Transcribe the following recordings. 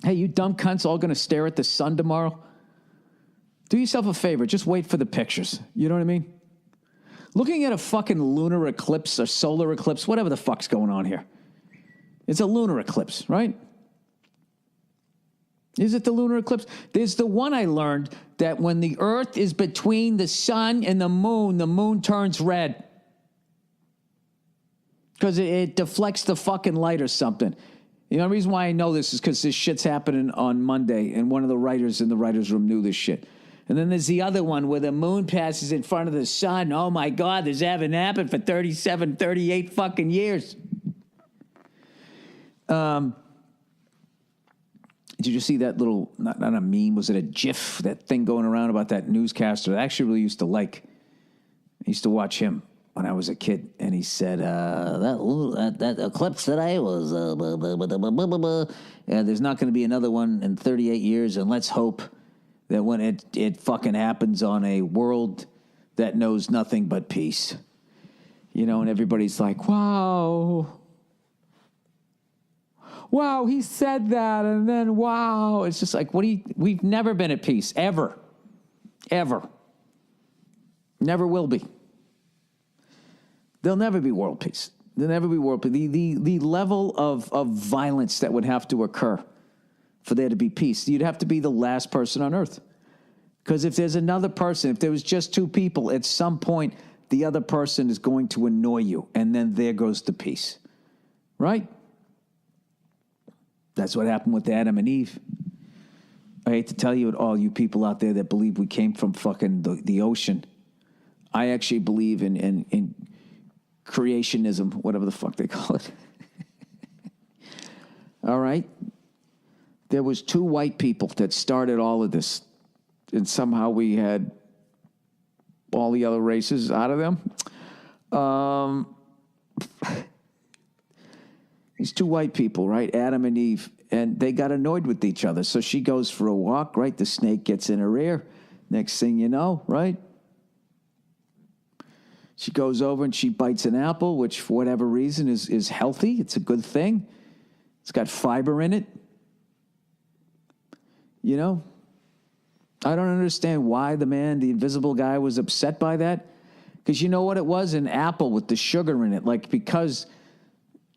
Hey, you dumb cunts all going to stare at the sun tomorrow? Do yourself a favor. Just wait for the pictures. You know what I mean? Looking at a fucking lunar eclipse or solar eclipse, whatever the fuck's going on here. It's a lunar eclipse, right? Is it the lunar eclipse? There's the one I learned that when the earth is between the sun and the moon turns red. Because it deflects the fucking light or something. You know, the reason why I know this is because this shit's happening on Monday, and one of the writers in the writer's room knew this shit. And then there's the other one where the moon passes in front of the sun. Oh, my God, this haven't happened for 37, 38 fucking years. Did you see that little, not a meme, was it a GIF, that thing going around about that newscaster that I actually really used to like? I used to watch him when I was a kid, and he said, that eclipse today was, and there's not going to be another one in 38 years, and let's hope that when it fucking happens on a world that knows nothing but peace. You know, and everybody's like, wow, he said that, and then wow. It's just like, we've never been at peace, ever. Never will be. There'll never be world peace. There'll never be world peace. The level of violence that would have to occur for there to be peace, you'd have to be the last person on earth. Because if there's another person, if there was just two people, at some point, the other person is going to annoy you, and then there goes the peace. Right? That's what happened with Adam and Eve. I hate to tell you, all you people out there that believe we came from fucking the ocean. I actually believe in creationism, whatever the fuck they call it. All right? There was two white people that started all of this, and somehow we had all the other races out of them. These two white people, right? Adam and Eve, and they got annoyed with each other. So she goes for a walk, right? The snake gets in her ear. Next thing you know, right? She goes over and she bites an apple, which for whatever reason is healthy. It's a good thing. It's got fiber in it. You know? I don't understand why the invisible guy, was upset by that. Because you know what it was? An apple with the sugar in it. Like, because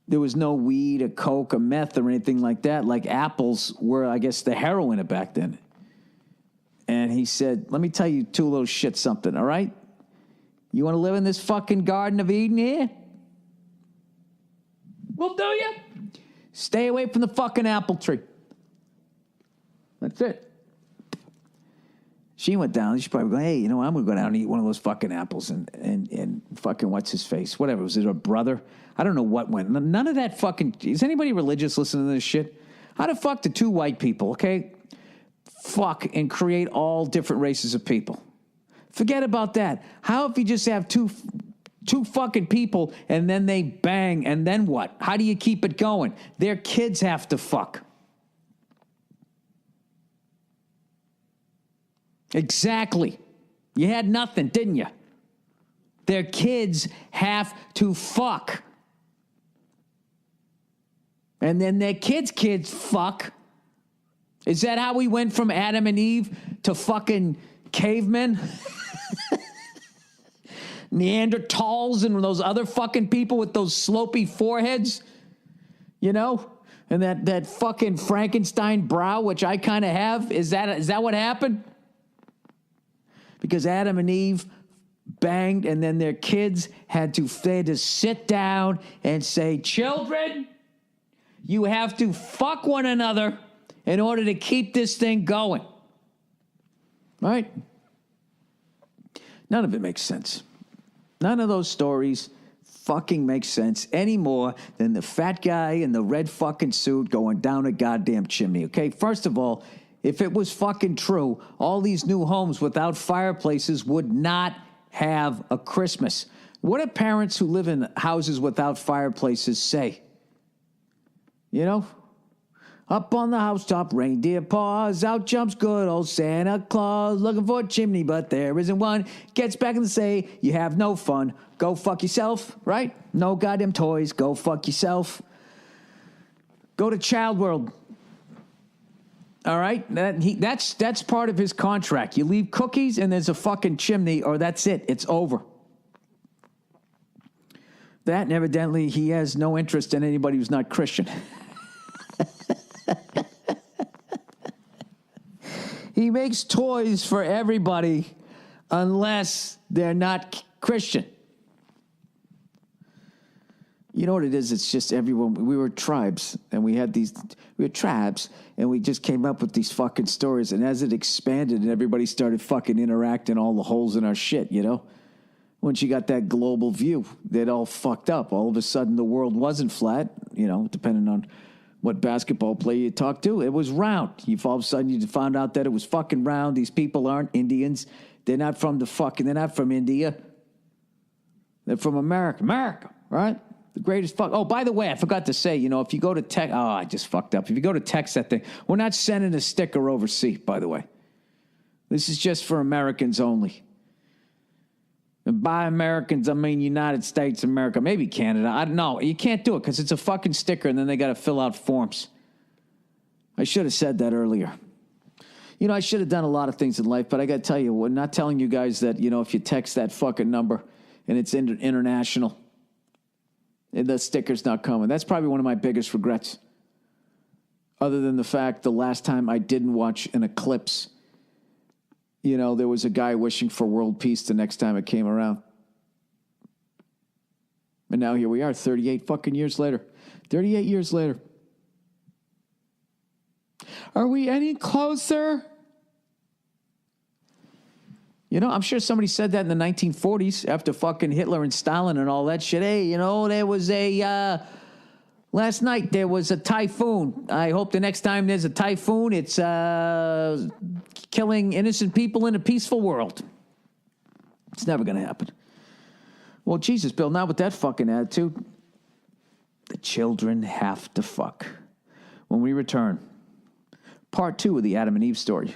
there was no weed or coke or meth or anything like that. Like, apples were, I guess, the heroin of back then. And he said, let me tell you two little shit something, all right? You want to live in this fucking Garden of Eden here? Well, do you? Stay away from the fucking apple tree. That's it. She went down. She's probably going, hey, you know what? I'm going to go down and eat one of those fucking apples and fucking what's his face? Whatever. Was it her brother? I don't know what went. None of that fucking... Is anybody religious listening to this shit? How the fuck do two white people, okay, fuck and create all different races of people? Forget about that. How if you just have two fucking people and then they bang and then what? How do you keep it going? Their kids have to fuck. Exactly. You had nothing, didn't you? Their kids have to fuck. And then their kids' fuck. Is that how we went from Adam and Eve to fucking cavemen? Neanderthals and those other fucking people with those slopey foreheads, you know, and that fucking Frankenstein brow, which I kind of have. Is that what happened? Because Adam and Eve banged, and then their kids had to sit down and say, children, you have to fuck one another in order to keep this thing going. Right? None of it makes sense. None of those stories fucking make sense any more than the fat guy in the red fucking suit going down a goddamn chimney, okay? First of all, if it was fucking true, all these new homes without fireplaces would not have a Christmas. What do parents who live in houses without fireplaces say? You know? Up on the housetop, reindeer paws, out jumps good old Santa Claus, looking for a chimney, but there isn't one. Gets back and say, you have no fun. Go fuck yourself, right? No goddamn toys. Go fuck yourself. Go to Child World. All right? That's part of his contract. You leave cookies and there's a fucking chimney, or that's it. It's over. That, and evidently, he has no interest in anybody who's not Christian. He makes toys for everybody unless they're not Christian. You know what it is? It's just everyone. We were tribes, and we were tribes, and we just came up with these fucking stories. And as it expanded, and everybody started fucking interacting all the holes in our shit, you know? Once you got that global view, that all fucked up. All of a sudden, the world wasn't flat, you know, depending on what basketball player you talked to. It was round. All of a sudden, you found out that it was fucking round. These people aren't Indians. They're not from they're not from India. They're from America. America, right? The greatest fuck. Oh, by the way, I forgot to say, you know, if you go to tech, I just fucked up. If you go to text that thing, we're not sending a sticker overseas, by the way. This is just for Americans only. And by Americans, I mean United States, America, maybe Canada. I don't know. You can't do it because it's a fucking sticker and then they got to fill out forms. I should have said that earlier. You know, I should have done a lot of things in life, but I got to tell you, we're not telling you guys that, you know, if you text that fucking number and it's international, the sticker's not coming. That's probably one of my biggest regrets. Other than the fact the last time I didn't watch an eclipse, you know, there was a guy wishing for world peace the next time it came around. And now here we are, 38 fucking years later. 38 years later. Are we any closer? You know, I'm sure somebody said that in the 1940s after fucking Hitler and Stalin and all that shit. Hey, you know, there was last night there was a typhoon. I hope the next time there's a typhoon, it's killing innocent people in a peaceful world. It's never going to happen. Well, Jesus, Bill, not with that fucking attitude. The children have to fuck. When we return, part 2 of the Adam and Eve story.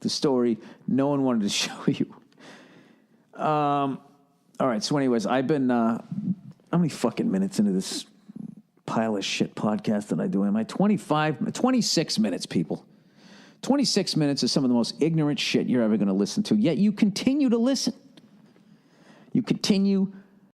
The story no one wanted to show you. All right, so anyways, I've been, how many fucking minutes into this pile of shit podcast that I do? Am I 26 minutes, people. 26 minutes is some of the most ignorant shit you're ever going to listen to, yet you continue to listen. You continue